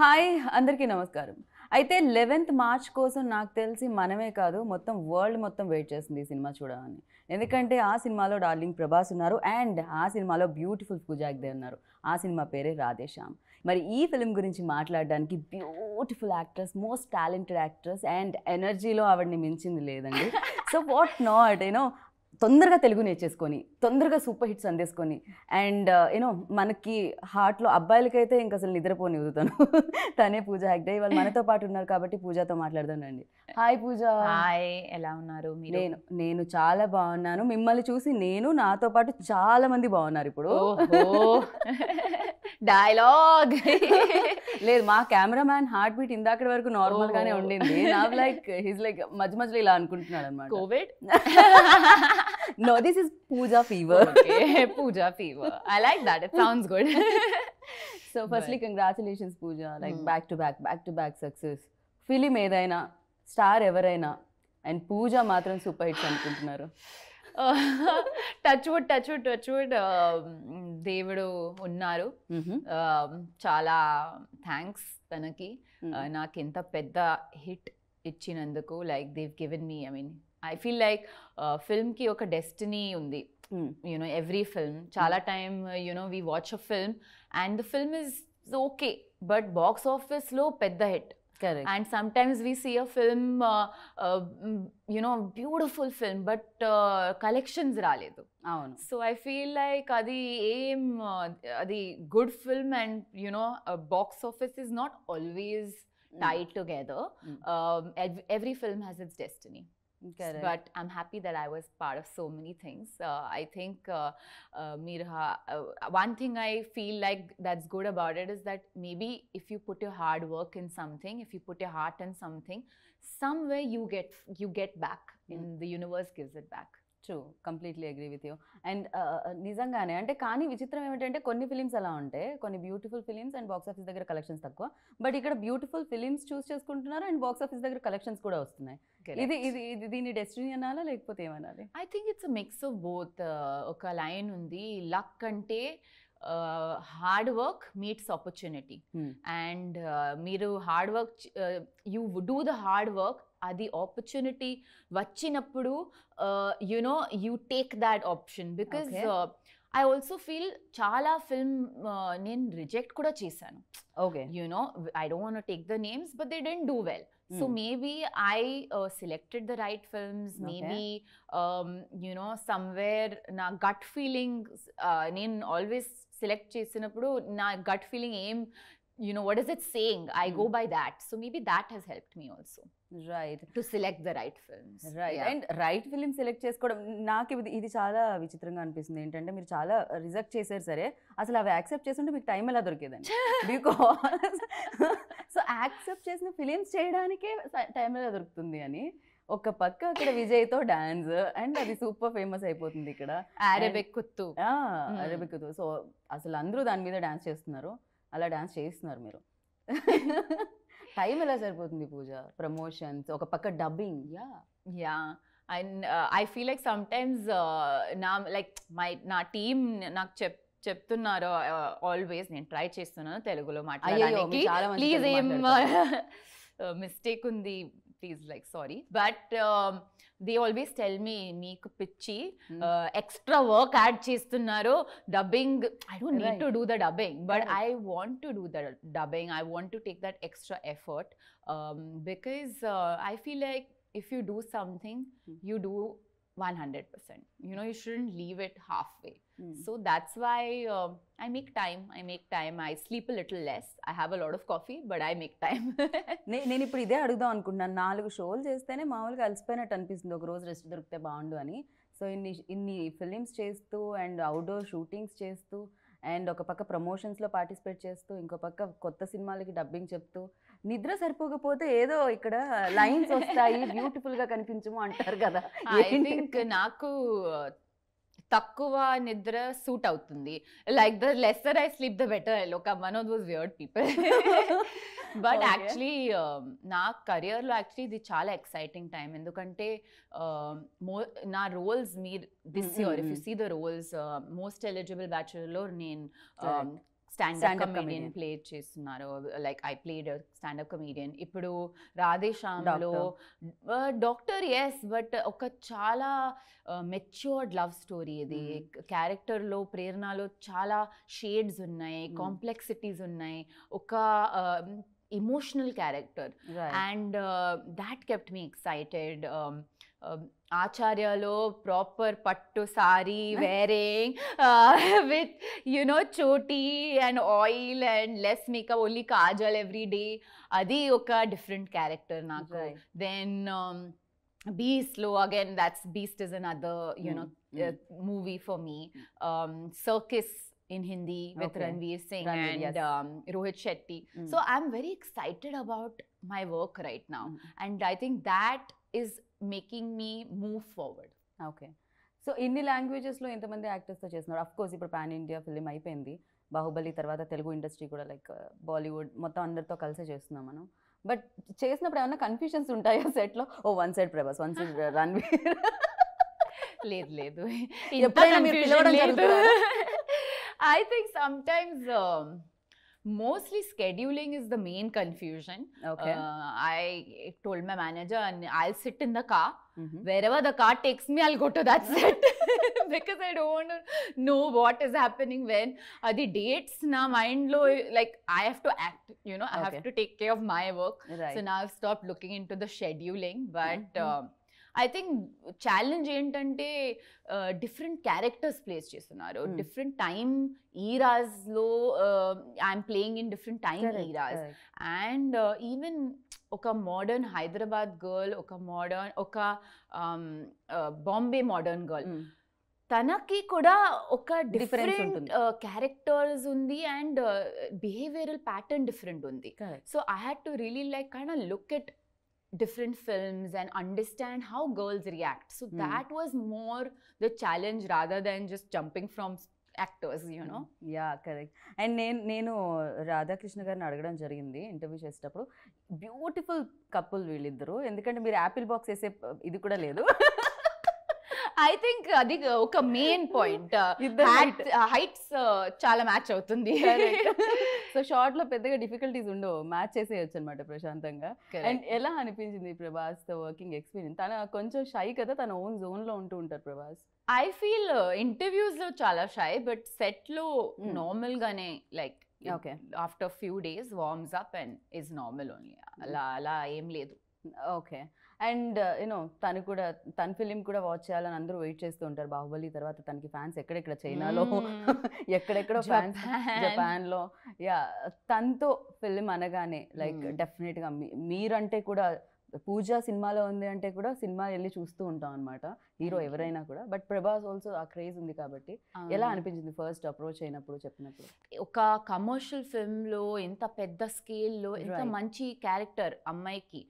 Hi అందరికీ నమస్కారం. అయితే 11th మార్చ్ కోసం నాకు తెలిసి మనమే కాదు మొత్తం వరల్డ్ మొత్తం వెయిట్ చేస్తుంది ఈ సినిమా చూడాలని. ఎందుకంటే ఆ సినిమాలో డార్లింగ్ ప్రభాస్ ఉన్నారు అండ్ ఆ సినిమాలో బ్యూటిఫుల్ పూజా హెగ్డే ఉన్నారు. ఆ సినిమా పేరే రాధే శ్యామ్. మరి ఈ ఫిల్మ్ గురించి మాట్లాడడానికి beautiful actress, most talented actress and ఎనర్జీలో ఆవిడని మించింది లేదండి. సో వాట్ నాట్ యూనో తొందరగా తెలుగు నేర్చేసుకొని తొందరగా సూపర్ హిట్స్ అందేసుకొని అండ్ యూనో మనకి హార్ట్లో అబ్బాయిలకైతే ఇంక అసలు నిద్రపోని ఊదుతాను. తనే పూజా హెగ్డే ఇవాళ మనతో పాటు ఉన్నారు కాబట్టి పూజాతో మాట్లాడదానండి. హాయ్ పూజ. హాయ్, ఎలా ఉన్నారు మీరు? నేను చాలా బాగున్నాను. మిమ్మల్ని చూసి నాతో పాటు చాలా మంది బాగున్నారు ఇప్పుడు. డైలాగ్ లేదు, మా కెమెరామ్యాన్ హార్ట్ బీట్ ఇందాకటి వరకు నార్మల్ గానే ఉండింది. నా లైక్ హిస్ లైక్ మధ్య మధ్యలో ఇలా అనుకుంటున్నాడు అనమాట. Covid? No, this is Pooja fever. Okay, Pooja fever. I like that. It sounds good. So firstly, congratulations Pooja. Like back to back success. Film ఏదైనా, స్టార్ ఎవరైనా అండ్ పూజ మాత్రం సూపర్ హిట్స్ అనుకుంటున్నారు. Touch wood దేవుడు ఉన్నారు. చాలా thanks తనకి నాకు ఇంత పెద్ద హిట్ ఇచ్చినందుకు. Like they've given me, I mean I feel like film ki oka destiny undi. You know, every film chala time we watch a film and the film is okay but box office lo pedda hit. Correct. And sometimes we see a film beautiful film but collections raledu. Avunu. So I feel like adi good film and box office is not always tied together. Every film has its destiny. Correct. But I'm happy that I was part of so many things. I think one thing I feel like that's good about it is that maybe if you put your hard work in something, if you put your heart in something, somewhere you get back and the universe gives it back. True, completely agree with you. And నిజంగానే అంటే కానీ విచిత్రం ఏమిటంటే కొన్ని films అలా ఉంటాయి, కొన్ని beautiful films and box office దగ్గర కలెక్షన్స్ తక్కువ. బట్ ఇక్కడ బ్యూటిఫుల్ ఫిలిమ్స్ చూస్ చేసుకుంటున్నారు అండ్ బాక్స్ ఆఫీస్ దగ్గర కలెక్షన్స్ కూడా వస్తున్నాయి. ఇది దీని డెస్టినీ అనాలా లేకపోతే ఏమనాలి? I think it's a mix of both. ఒక లైన్ ఉంది, లక్ అంటే hard work meets opportunity. And మీరు hard work you do the hard work, అది ఆపర్చునిటీ వచ్చినప్పుడు you take that option. Because I also feel చాలా ఫిల్మ్ నేను reject కూడా చేశాను. Okay, I don't want to take the names but they didn't do well. So maybe I selected the right films. Maybe somewhere na gut feeling నేను always select చేసినప్పుడు నా gut feeling what is it saying, I go by that. So maybe that has helped me also. Right. To select the right films. Right. Yeah. And right film select చేసుకోవడం నాకు ఇది చాలా విచిత్రంగా అనిపిస్తుంది. ఏంటంటే మీరు చాలా రిజెక్ట్ చేశారు, సరే అసలు అవి యాక్సెప్ట్ చేస్తుంటే మీకు టైం ఎలా దొరికేదండి? బికాస్ సో యాక్సెప్ట్ చేసిన ఫిలిమ్స్ చేయడానికే టైం ఎలా దొరుకుతుంది అని. ఒక పక్క అక్కడ విజయ్తో డాన్స్ అండ్ అది సూపర్ ఫేమస్ అయిపోతుంది ఇక్కడ. అరబిక్ కుత్తు. సో అసలు అందరూ దాని మీద డాన్స్ చేస్తున్నారు, అలా డాన్స్ చేస్తున్నారు మీరు. టైం ఎలా సరిపోతుంది పూజ? ప్రమోషన్స్, ఒక పక్క dubbing. Yeah and I feel like sometimes నా టీమ్ నాకు చెప్తున్నారు ఆల్వేస్, నేను ట్రై చేస్తున్నాను తెలుగులో మాట్లాడడానికి. ప్లీజ్ ఏం మిస్టేక్ ఉంది please, like sorry. But they always tell me meeku pichi extra work add chestunnaro dubbing. I don't need to do the dubbing but I want to do the dubbing. I want to take that extra effort because I feel like if you do something you do 100%. You shouldn't leave it halfway. So that's why I make time. I sleep a little less. I have a lot of coffee but I make time. నేను ఇప్పుడు ఇదే అడుగుదాం అనుకుంటున్నాను. 4 షోలు చేస్తేనే మామూలుగా అలసిపోయినట్టు అనిపిస్తుంది, ఒక రోజు రెస్ట్ దొరికితే బాగుండు అని. సో ఇన్ని ఫిలిమ్స్ చేస్తూ అండ్ అవుట్డోర్ షూటింగ్స్ చేస్తూ అండ్ ఒక పక్క ప్రమోషన్స్లో పార్టిసిపేట్ చేస్తూ ఇంకో పక్క కొత్త సినిమాలకి డబ్బింగ్ చెప్తూ నిద్ర సరిపోకపోతే ఏదో ఇక్కడ లైన్స్ వస్తాయి బ్యూటిఫుల్గా కనిపించము అంటారు కదా. ఐ థింక్ నాకు తక్కువ నిద్ర సూట్ అవుతుంది. Like the lesser I sleep the better. One of those weird people. But actually నా కెరియర్లో యాక్చువల్లీ ఇది చాలా ఎక్సైటింగ్ టైం. ఎందుకంటే నా రోల్స్ మీరు this year if you see the roles most eligible బ్యాచులర్లో నేను స్టాండప్ కమెడియన్ ప్లే చేస్తున్నారు. Like I played standup comedian. ఇప్పుడు రాధే శ్యామ్లో డాక్టర్, ఎస్, బట్ ఒక చాలా మెచ్యూర్డ్ లవ్ స్టోరీ ఇది. క్యారెక్టర్లో ప్రేరణలో చాలా షేడ్స్ ఉన్నాయి, కాంప్లెక్సిటీస్ ఉన్నాయి, ఒక emotional character, and that kept me excited. ఆచార్యలో ప్రాపర్ పట్టు sari wearing with choti and oil and less makeup, only kajal every day, అది ఒక డిఫరెంట్ క్యారెక్టర్ నాకు. Then Beast lo, again, Beast is another movie for me. Circus in Hindi with Ranveer Singh and Rohit Shetty. So I'm very excited about my work right now, and I think that is making me move forward. Okay. So ఇన్ని లాంగ్వేజెస్లో ఎంతమంది యాక్టర్స్తో చేస్తున్నారు? Of course ఇప్పుడు pan India film అయిపోయింది, బాహుబలి తర్వాత Telugu industry కూడా like Bollywood మొత్తం అందరితో కలిసే చేస్తున్నాం మనం. బట్ చేసినప్పుడు ఏమన్నా కన్ఫ్యూషన్స్ ఉంటాయా సెట్లో? Oh one side Prabhas, one side Ranveer? లేదు ఎప్పుడైనా మీరు పిలవడం జరుగుతుందా? I think sometimes mostly scheduling is the main confusion. Okay. I told my manager, and I'll sit in the car. Wherever the car takes me, I'll go to that set because I don't want to know what is happening when. The dates na mind lo, like I have to act, I have to take care of my work. Right. So now I've stopped looking into the scheduling, but I think challenge ఏంటంటే different characters plays చేస్తున్నారు, different time eras లో I'm playing in different time eras, and even ఒక modern Hyderabad girl, ఒక Bombay modern girl, తనకి కూడా ఒక different characters ఉంది and behavioural pattern different ఉంది. So I had to really like kind of look at different films and understand how girls react. So that was more the challenge rather than just jumping from actors, Yeah, correct. And నేను రాధాకృష్ణ గారిని అడగడం జరిగింది interview చేసేటప్పుడు, beautiful couple వీళ్ళిద్దరు, ఎందుకంటే మీరు Apple box వేసే ఇది కూడా లేదు. ఐ థింక్ అది ఒక మెయిన్ పాయింట్, హైట్స్ చాలా మ్యాచ్ అవుతుంది. సో షార్ట్ లో పెద్దగా డిఫికల్టీస్ ఉండవు, మ్యాచ్ చేసేయచ్చు అనమాట ప్రశాంతంగా. అండ్ ఎలా అనిపించింది ప్రభాస్ తో వర్కింగ్ ఎక్స్పీరియన్స్? తన కొంచెం షై కదా, తన ఓన్ జోన్ లో ఉంటూ ఉంటారు ప్రభాస్. ఐ ఫీల్ ఇంటర్వ్యూస్ లో చాలా షై, బట్ సెట్ లో నార్మల్ గానే, like after few days worms up and is normal only, అలా ఏం లేదు. ఓకే. అండ్ తన ఫిలిం కూడా వాచ్ చేయాలని అందరూ వెయిట్ చేస్తూ ఉంటారు. బాహుబలి తర్వాత తనకి ఫ్యాన్స్ ఎక్కడెక్కడ, చైనాలో ఎక్కడెక్కడో ఫ్యాన్స్, జపాన్లో. యా, తనతో ఫిలిం అనగానే లైక్ డెఫినెట్గా మీరంటే కూడా పూజా సినిమాలో ఉంది అంటే కూడా సినిమా వెళ్ళి చూస్తూ ఉంటాం అనమాట, హీరో ఎవరైనా కూడా. బట్ ప్రభాస్ ఆల్సో ఆ క్రేజ్ ఉంది కాబట్టి ఎలా అనిపించింది ఫస్ట్ అప్రోచ్ అయినప్పుడు, చెప్పినప్పుడు? ఒక కమర్షియల్ ఫిల్మ్ లో ఇంత పెద్ద స్కేల్ లో ఇంత మంచి క్యారెక్టర్ అమ్మాయికి,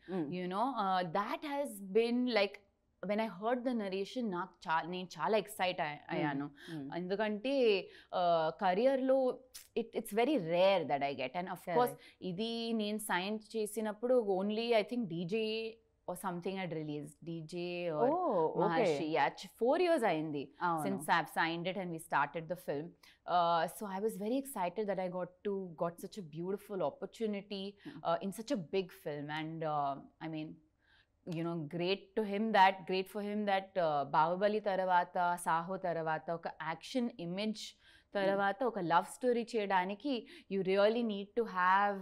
that has been like when I heard the narration నేను చాలా ఎక్సైట్ అయ్యాను. ఎందుకంటే కెరియర్లో it's very rare that I get. And of course ఇది నేను సైన్ చేసినప్పుడు only I think DJ or something had released, DJ or Maharshi. Yeah, 4 years aindi since I've signed it and we started the film. So I was very excited that I got such a beautiful opportunity in such a big film. And I mean, great for him that Bahubali taravata, Saho taravata oka action image taravata oka love story cheyadaniki you really need to have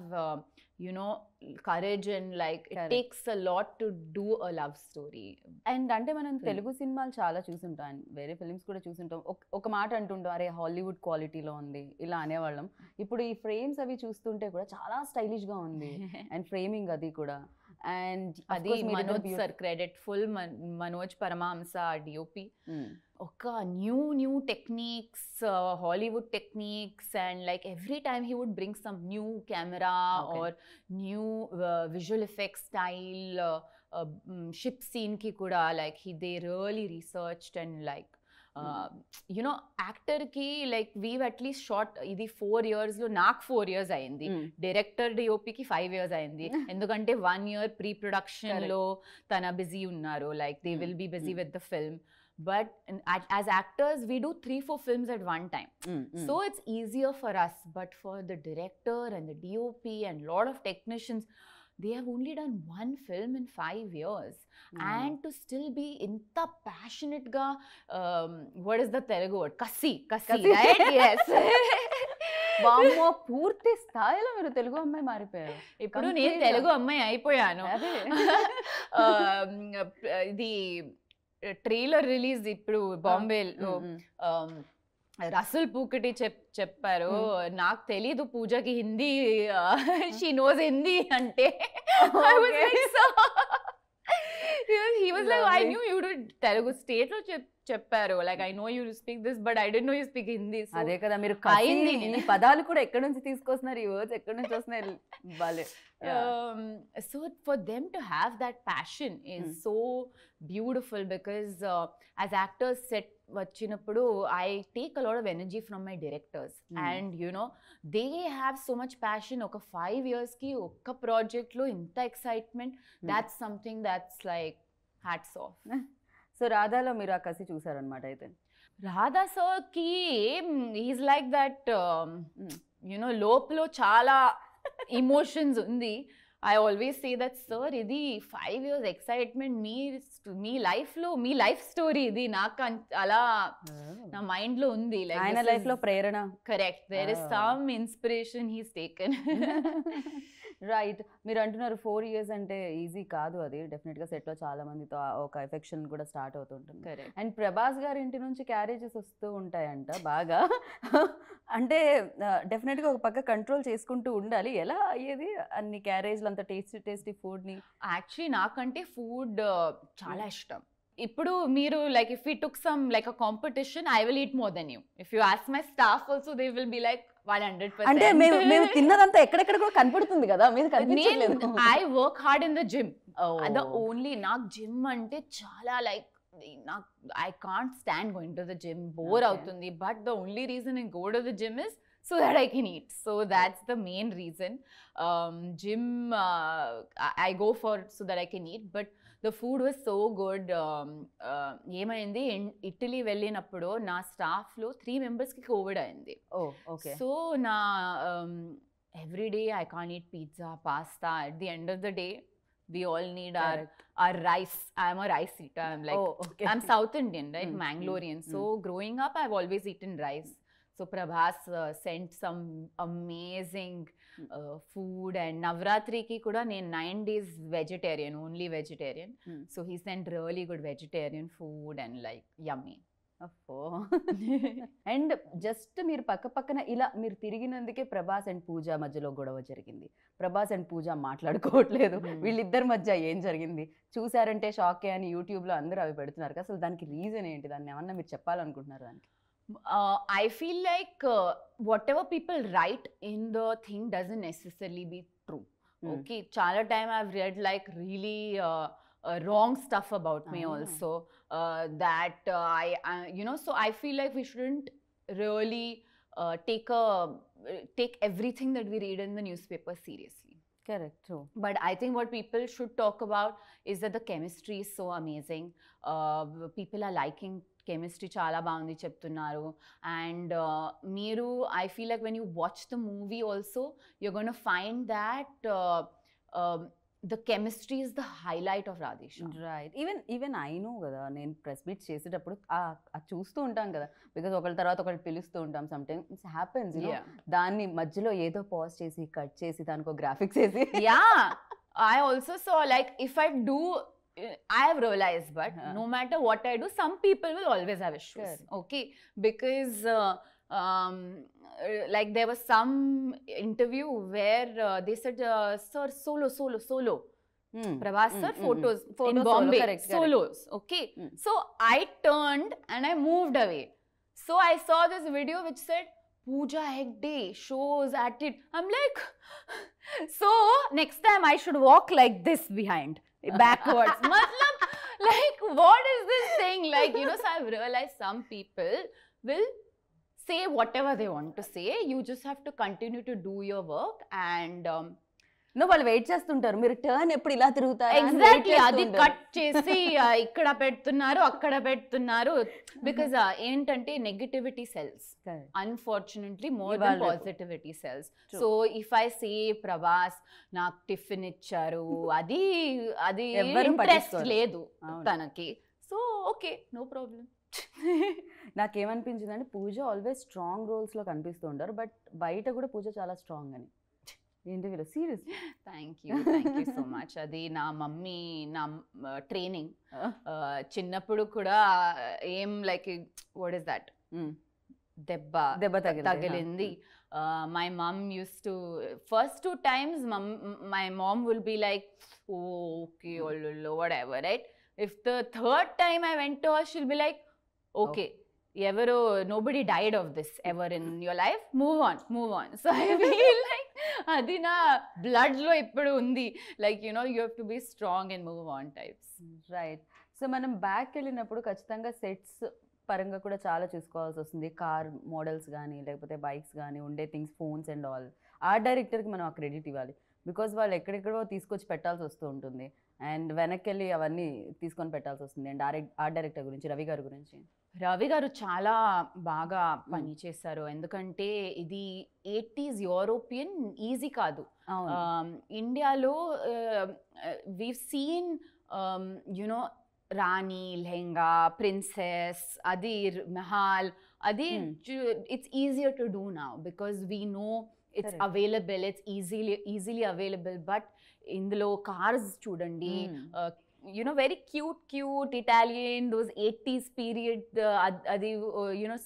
courage, and like it takes a lot to do a love story. And అంటే మనం తెలుగు సినిమాలు చాలా చూసుంటాం, వేరే films కూడా చూసుంటాం. ఒక మాట అంటుంటాం, అరే హాలీవుడ్ క్వాలిటీలో ఉంది ఇలా అనేవాళ్ళం. ఇప్పుడు ఈ ఫ్రేమ్స్ అవి చూస్తుంటే కూడా చాలా స్టైలిష్ గా ఉంది, అండ్ ఫ్రేమింగ్ అది కూడా. అండ్ అది Manoj sir credit, full Manoj Paramahamsa DOP. ఒక new techniques, Hollywood techniques, and like every time he would bring some new camera or new visual effects style. Ship scene కి కూడా like they really researched, and like actor కి like we've at least short ఇది 4 years లో, నాకు 4 years అయింది, director డిఓపికి 5 years అయింది. ఎందుకంటే 1 year pre production లో తన బిజీ ఉన్నారు, like they will B busy with the film. but as actors we do 3-4 films at one time. So it's easier for us, but for the director and the DOP and lot of technicians, they have only done one film in 5 years. And to still be inta passionate ga, what is the Telugu word? Kasi, right? Yes. వామ్మో, పూర్తి స్థాయిలో మీరు తెలుగు అమ్మాయి మారిపోయారు. ఇప్పుడు నేను తెలుగు అమ్మాయి అయిపోయాను. ఇది ట్రైలర్ రిలీజ్ ఇప్పుడు బాంబేలో రసూల్ పూకటి చెప్పారు. నాకు తెలీదు పూజకి హిందీ, షీ నోస్ హిందీ అంటే. He was like, I knew you did Telugu. State lo చెప్పారు, like I know you speak this, but I didn't know you speak Hindi. So అదే కదా, మీరు ఈ పదాలు కూడా ఎక్కడి నుంచి తీసుకొస్తున్నారు, ఈ వర్డ్స్ ఎక్కడి నుంచి వస్తున్నాయి బాలే. So for them to have that passion is so beautiful, because as actors set vachinappudu I take a lot of energy from my directors, and you know they have so much passion. Oka 5 years ki okka project lo inta excitement, that's something that's like hats off. సో రాధాలో మీరు ఆ కసి చూసారనమాట అయితే. Radha sir కి is like that, you know లోపల చాలా ఎమోషన్స్ ఉంది. I always say that, sir, ఇది 5 years excitement మీ లైఫ్ లో మీ లైఫ్ స్టోరీ ఇది నాకు అలా నా మైండ్ లో ఉంది. లైక్ ఆయన లైఫ్ లో ప్రేరణ. Correct, there is some inspiration he's taken. Right, మీరు అంటున్నారు 4 years అంటే ఈజీ కాదు. అది డెఫినెట్గా సెట్లో చాలా మందితో ఒక ఎఫెక్షన్ కూడా స్టార్ట్ అవుతుంటుంది. కరెక్ట్. అండ్ ప్రభాస్ గారి ఇంటి నుంచి క్యారేజెస్ వస్తూ ఉంటాయంట బాగా. అంటే డెఫినెట్గా ఒక పక్క కంట్రోల్ చేసుకుంటూ ఉండాలి. ఎలా అయ్యేది అన్ని క్యారేజ్లు, అంత టేస్టీ ఫుడ్ని? యాక్చువల్లీ నాకంటే ఫుడ్ చాలా ఇష్టం. ఇప్పుడు మీరు like if we took some like a competition, I will eat more than you. If you ask my staff also, they will be like 100%. అంటే మేము తిన్నదంతా ఎక్కడెక్కడ కూడా కనపడుతుంది కదా, మీరు కనిపించట్లేదు. I work hard in the gym. The only నాకు gym అంటే చాలా లైక్, నాకు I can't stand going to the gym, bore అవుతుంది. But the only reason I go to the gym is so that I can eat. So that's the main reason. Gym I go for so that I can eat, but the food was so good. ఏమైంది, Italy వెళ్ళినప్పుడు నా staff లో 3 members కి Covid అయింది. So నా every day I can't eat pizza, pasta. At the end of the day we all need our rice. I'm a rice eater. I'm like, I'm South Indian, right? Mangalorean. So growing up I've always eaten rice. So Prabhas sent some amazing food, and Navratri ki kuda nen 9 days vegetarian, only vegetarian. So he sent really good vegetarian food and like yummy. And just మీరు పక్కన ఇలా మీరు తిరిగినందుకే Prabhas and పూజ మధ్యలో గొడవ జరిగింది. Prabhas and పూజ మాట్లాడుకోవట్లేదు. వీళ్ళిద్దరి మధ్య ఏం జరిగింది చూసారంటే షాకే అని యూట్యూబ్లో అందరూ అవి పెడుతున్నారు. అసలు దానికి రీజన్ ఏంటి? దాన్ని ఏమన్నా మీరు చెప్పాలనుకుంటున్నారు దానికి? I feel like whatever people write in the thing doesn't necessarily be true. Okay, chala time I've read like really wrong stuff about me also, that I you know, so I feel like we shouldn't really take everything that we read in the newspaper seriously. Correct, true. But I think what people should talk about is that the chemistry is so amazing. People are liking chemistry, చాలా బాగుంది చెప్తున్నారు. And మీరు I feel like when you watch the movie also you're going to find that the chemistry is the highlight of Radhe Shyam. Right. Even I know కదా, నేను press meet చేసేటప్పుడు అది చూస్తూ ఉంటాం కదా, బికాజ్ ఒకళ్ళ తర్వాత ఒకళ్ళు పిలుస్తూ ఉంటాం. Some time it's happens, you know, దాన్ని మధ్యలో ఏదో పాజ్ చేసి కట్ చేసి దానికి గ్రాఫిక్స్ వేసి. Yeah, I also saw like if I do, I have realized, but no matter what I do, some people will always have issues. Sure. Okay, because like there was some interview where they said, sir, solo. Prabhas sir, photos in Bombay, correct, solos. Correct. Okay, so I turned and I moved away. So I saw this video which said Pooja Hegde shows at it. I'm like, so next time I should walk like this behind, backwards. Matlab, like what is this thing? Like, you know, so I've realized some people will say whatever they want to say. You just have to continue to do your work, and వాళ్ళు wait చేస్తుంటారు, మీరు turn ఎప్పుడు ఇలా తిరుగుతారు. Exactly, అది cut చేసి ఇక్కడ పెడుతున్నారు, అక్కడ పెడుతున్నారు. బికాజ్ ఏంటంటే negativity cells, unfortunately more than positivity cells. So if I say Prabhas నాకు టిఫిన్ ఇచ్చారు, అది ఇంట్రెస్ట్ లేదు తనకి, సో ఓకే, నో ప్రాబ్లం. నాకేమనిపించింది అంటే పూజ ఆల్వేస్ స్ట్రాంగ్ రోల్స్లో కనిపిస్తూ ఉంటారు, బట్ బయట కూడా పూజ చాలా స్ట్రాంగ్ అని ఇంటర్వ్యూలో. Serious. Thank you so much. అది నా మమ్మీ నా ట్రైనింగ్. చిన్నప్పుడు కూడా ఏం లైక్ వాట్ ఇస్ దట్, దెబ్బ తగిలింది. My mom used to, first 2 times my mom will be like, oh, okay, whatever, right? If the third time I went to her, she'll be like, okay, nobody died of this ever in your life, move on. So I feel like adi na blood lo ippudu undi, like you have to be strong and move on types. Right. So manam back వెళ్ళినప్పుడు ఖచ్చితంగా sets పరంగా కూడా చాలా చూసుకోవాల్సి వస్తుంది. Car models కానీ లేకపోతే bikes కానీ ఉండే things, phones and all. Art డైరెక్టర్కి మనం ఆ క్రెడిట్ ఇవ్వాలి, బికాజ్ వాళ్ళు ఎక్కడెక్కడో తీసుకొచ్చి పెట్టాల్సి వస్తూ ఉంటుంది, అండ్ వెనక్కి వెళ్ళి అవన్నీ తీసుకొని పెట్టాల్సి వస్తుంది. అండ్ ఆర్ట్ డైరెక్టర్ గురించి, రవి గారి గురించి. రవి గారు చాలా బాగా పని చేశారు, ఎందుకంటే ఇది 80s యూరోపియన్ ఈజీ కాదు. ఇండియాలో వీవ్ సీన్ రాణి, లెహంగా, ప్రిన్సెస్, అది మహల్, అది it's easier to do now because we know it's available, it's easily available. But ఇందులో కార్స్ చూడండి, very cute Italian, those 80s period, adi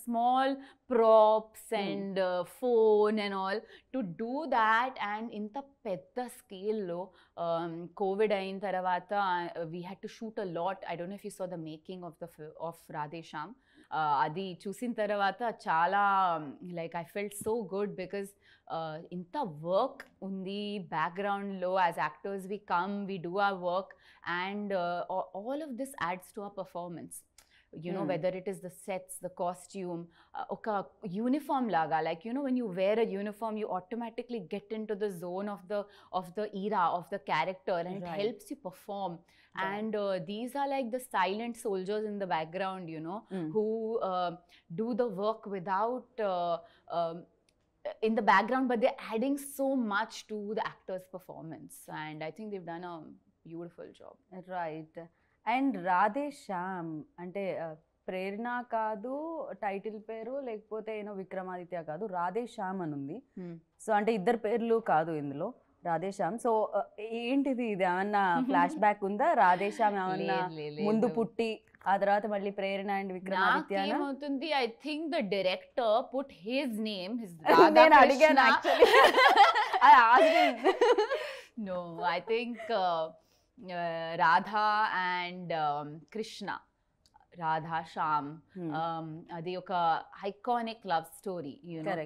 small props and phone and all, to do that. And inta pedda scale lo covid ayin taravata we had to shoot a lot. I don't know if you saw the making of Radhe Shyam. అది చూసిన తర్వాత చాలా like I felt so good, because ఇంత work ఉంది బ్యాక్గ్రౌండ్లో. As actors we come, we do our work, and all of this ads to our performance. whether it is the sets, the costume, oka uniform laga, like when you wear a uniform, you automatically get into the zone of the era of the character, and it helps you perform. And these are like the silent soldiers in the background, who do the work without in the background, but they're adding so much to the actor's performance, and I think they've done a beautiful job. Right. And Radhe Shyam అంటే ప్రేరణ కాదు title పేరు, లేకపోతే విక్రమాదిత్య కాదు, రాధే శ్యామ్ అని ఉంది. So అంటే ఇద్దరు పేర్లు కాదు ఇందులో, రాధే శ్యామ్. సో ఏంటిది, ఇది ఏమన్నా ఫ్లాష్ బ్యాక్ ఉందా? రాధే శ్యామ్ ఏమన్నా ముందు పుట్టి ఆ తర్వాత మళ్ళీ ప్రేరణ అండ్ విక్రమాదిత్య ఏమవుతుంది? I think the director put his name, నేను అడిగాను actually. No, I think Radha and Krishna, Radha Shyam, అది ఒక iconic love story,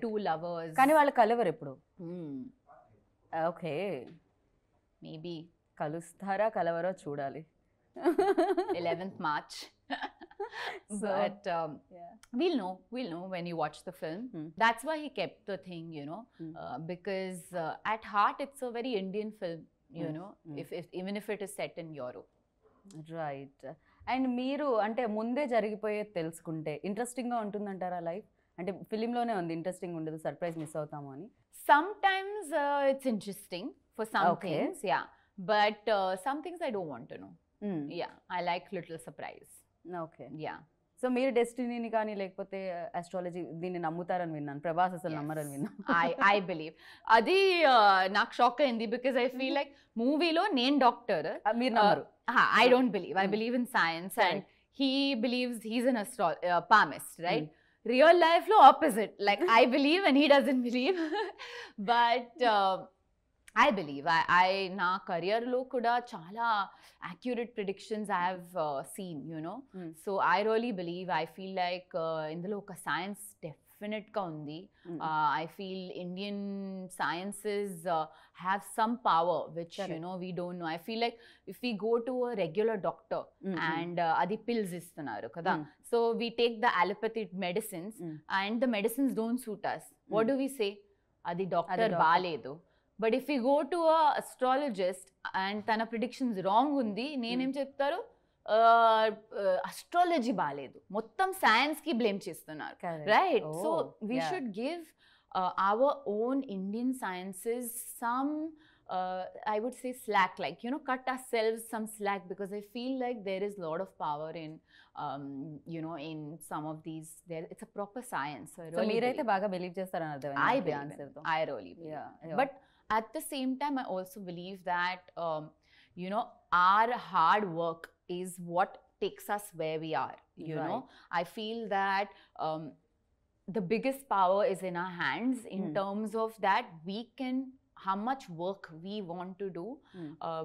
two lovers. కానీ వాళ్ళు కలవరు ఎప్పుడు. ఓకే, మేబీ కలుస్తారా కలవరో చూడాలి. 11th March. But we'll know when you watch the film. That's why he kept the thing, because at heart it's a very Indian film. Even if it is set in Europe. Right. And మీరు అంటే ముందే జరిగిపోయేది తెలుసుకుంటే ఇంట్రెస్టింగ్గా ఉంటుందంటారా life? అంటే ఫిలింలోనే ఉంది, interesting ఉండదు, surprise miss అవుతాము అని. Sometimes it's interesting for some things, yeah. But some things I don't want to know. Yeah, I like little surprise. Okay. Yeah. So మీరు డెస్టినీని కానీ లేకపోతే అస్ట్రాలజీ దీన్ని నమ్ముతారని విన్నాను, ప్రభాస్ అసలు నమ్మరని విన్నాను. I believe. అది నాకు షాక్ అయింది, బికాజ్ ఐ ఫీల్ లైక్ మూవీలో నేను డాక్టర్, మీరు నమ్మరు. I don't believe. I believe in science and he believes he's an palmist, right? Real life లో opposite, like I believe and he doesn't believe. But I believe. నా career-లో కూడా చాలా accurate predictions I have seen, So I really believe. I feel like ఇందులో ఒక science definite-గా ఉంది. I feel Indian sciences have some power which, we don't know. I feel like if we go to a regular doctor and అది pills ఇస్తున్నారు కదా, so we take the allopathic medicines and the medicines don't suit us. What do we say? అది doctor బాలేదు. But if we go to a astrologist and tana predictions wrong undi, నేనేం చెప్తారు, astrology బాలేదు, మొత్తం science కి blame చేస్తున్నారు, right? So we should give our own Indian sciences some I would say slack, like, you know, cut ourselves some slack, because I feel like there is a lot of power in you know, in some of these, there it's a proper science. So really meeraithe baga believe chestarani ardham I answer tho I really believe. Yeah. But at the same time I also believe that you know, our hard work is what takes us where we are, you know. I feel that the biggest power is in our hands in terms of that we can, how much work we want to do,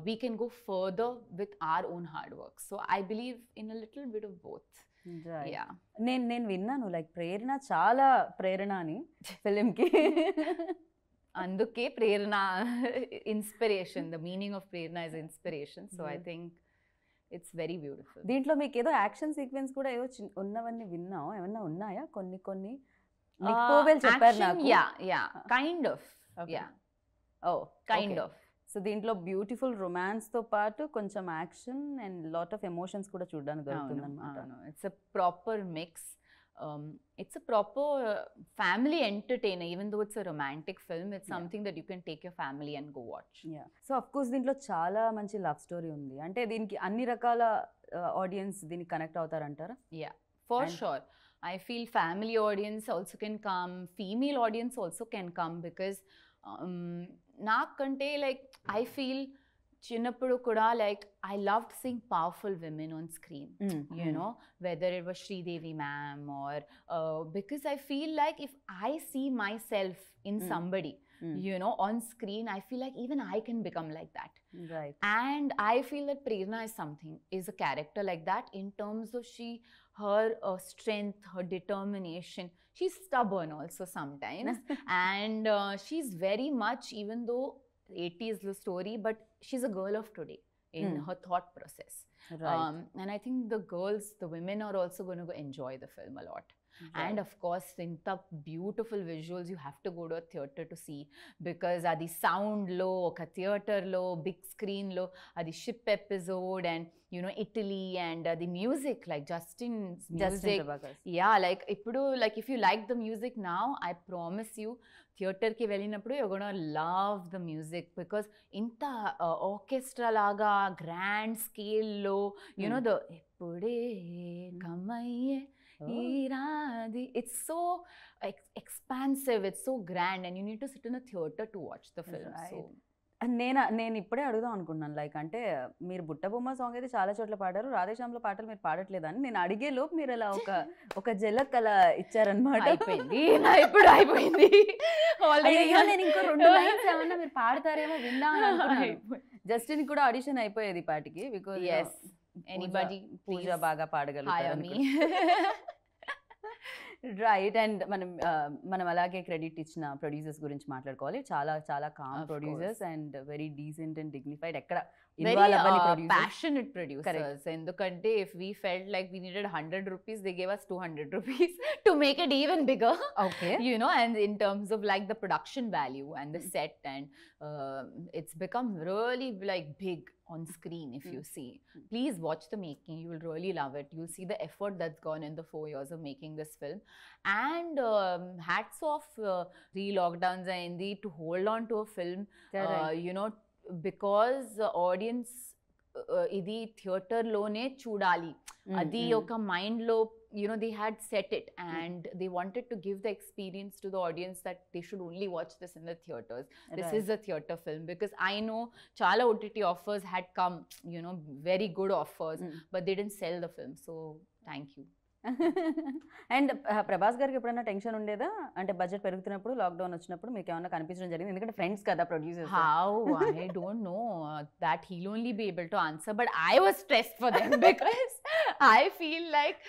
we can go further with our own hard work. So I believe in a little bit of both. Right. Yeah. నేను విన్నాను like ప్రేరణ చాలా ప్రేరణ అని ఫిలింకి, అందుకే Prerana, inspiration, the meaning of Prerana is inspiration. So I think it's very beautiful. దీంట్లో మీకు ఏదో action sequence కూడా ఏదో ఉన్నవన్నీ విన్నాం, ఏమన్నా ఉన్నాయా? కొన్ని కొన్ని చెప్పారు నాకు. Yeah kind of, yeah kind of. So దీంట్లో బ్యూటిఫుల్ రొమాన్స్ తో పాటు కొంచెం action and lot of emotions కూడా చూడడానికి దొరుకుతుంది అన్నమాట. It's a proper mix. It's a proper family entertainer, even though it's a romantic film. It's something that you can take your family and go watch. Yeah. So of course దీంట్లో చాలా మంచి love story ఉంది. అంటే దీనికి అన్ని రకాల audience దీనికి connect అవుతారంటారా? Yeah, for sure. I feel family audience also can come, female audience also can come, because నాకంటే లైక్ I feel చిన్నప్పుడు కూడా like I loved seeing powerful women on screen, you know, whether it was Sridevi ma'am or because I feel like if I see myself in somebody, you know, on screen, I feel like even I can become like that. Right. And I feel that Prerna is a character like that in terms of her strength, her determination. She's stubborn also sometimes and she's very much, even though 80s the story, but she's a girl of today in her thought process. Right. And I think the women are also going to enjoy the film a lot. Right. And of course, in the beautiful visuals, you have to go to a theatre to see, because adi sound lo, oka theatre lo, big screen lo, adi ship episode, and you know, Italy, and the music, like Justin's music. Yeah, like ippudu, like if you like the music now, I promise you, theatre ki velinappudu you're going to love the music, because inta orchestra laga grand scale lo, you know, the ippude kamaye it's so expansive, it's so grand, and you need to sit in a theatre to watch the film. Right. So నేను ఇప్పుడే అడుగుదాం అనుకుంటున్నాను, like అంటే మీరు బుట్టబొమ్మ song అయితే చాలా చోట్ల పాడారు, రాధే శ్యామ్లో పాటలు మీరు పాడట్లేదని నేను అడిగే లోపు మీరు అలా ఒక జలక్ అలా ఇచ్చారనమాట. అయిపోయింది ఇప్పుడు అయిపోయింది ఆల్రెడీ. నేను ఇంకో 2 లైన్స్ ఏమన్నా మీరు పాడతారేమో విందామని అనుకున్నాను. జస్టిన్ కూడా ఆడిషన్ అయిపోయేది పాటికి, బికాజ్ ఎనీబడీ పూజ బాగా పాడగలుగుతారు. రైట్. అండ్ మనం అలాగే క్రెడిట్ ఇచ్చిన ప్రొడ్యూసర్స్ గురించి మాట్లాడుకోవాలి. చాలా చాలా calm producers and very decent and dignified, ఎక్కడ passionate producers. ఎందుకంటే if we felt like we needed 100 rupees, they gave us 200 rupees to make it even bigger. Okay. You know, and in terms of like the production value and the set, and it's become really like big on screen. If you see, please watch the making, you will really love it. You'll see the effort that's gone in the 4 years of making this film. And hats off re-lockdowns ayindi to hold on to a film, you know, because audience ఇది theatre లోనే చూడాలి, అది ఒక mind లో, you know, they had set it, and they wanted to give the experience to the audience that they should only watch this in the theaters. This is a theater film, because I know chala OTT offers had come, you know, very good offers, but they didn't sell the film. So thank you. And Prabhas గారికి ఎప్పుడైనా tension ఉండేదా, అంటే budget పెరుగుతున్నప్పుడు, lockdown వచ్చినప్పుడు మీకు ఏమైనా కనిపించడం జరిగింది? ఎందుకంటే ఫ్రెండ్స్ కదా producers. How? I don't know that he'll only be able to answer, but I was stressed for them because I feel like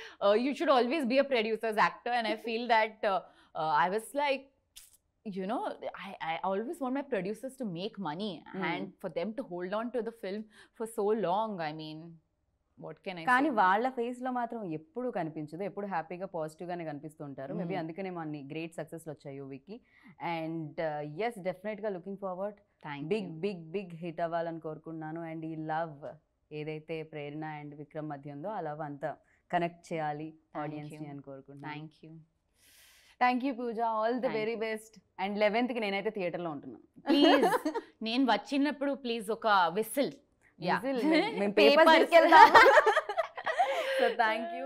you should always be a producer's actor, and I feel that I was like, you know, I always want my producers to make money, and for them to hold on to the film for so long, I mean, what can I say? కానీ వాళ్ళ face లో మాత్రం ఎప్పుడు కనిపించదు, ఎప్పుడు హ్యాపీగా positive గానే కనిపిస్తుంటారు. Maybe అందుకనే అన్ని గ్రేట్ సక్సెస్లు వచ్చాయి యూవీకి. అండ్ ఎస్, డెఫినెట్ గా looking forward big big big hit అవ్వాలని కోరుకుంటున్నాను. అండ్ ఈ లవ్ ఏదైతే ప్రేరణ అండ్ విక్రమ్ మధ్య ఉందో ఆ లవ్ అంతా కనెక్ట్ చేయాలి ఆడియన్స్ని అని కోరుకుంటున్నాను. Thank you Pooja, all the very best. And 11th నేనైతే థియేటర్లో ఉంటున్నాను. ప్లీజ్ నేను వచ్చినప్పుడు ప్లీజ్ ఒక విసిల్ మేము పేపర్ తీసుకెళ్తాం. So thank you.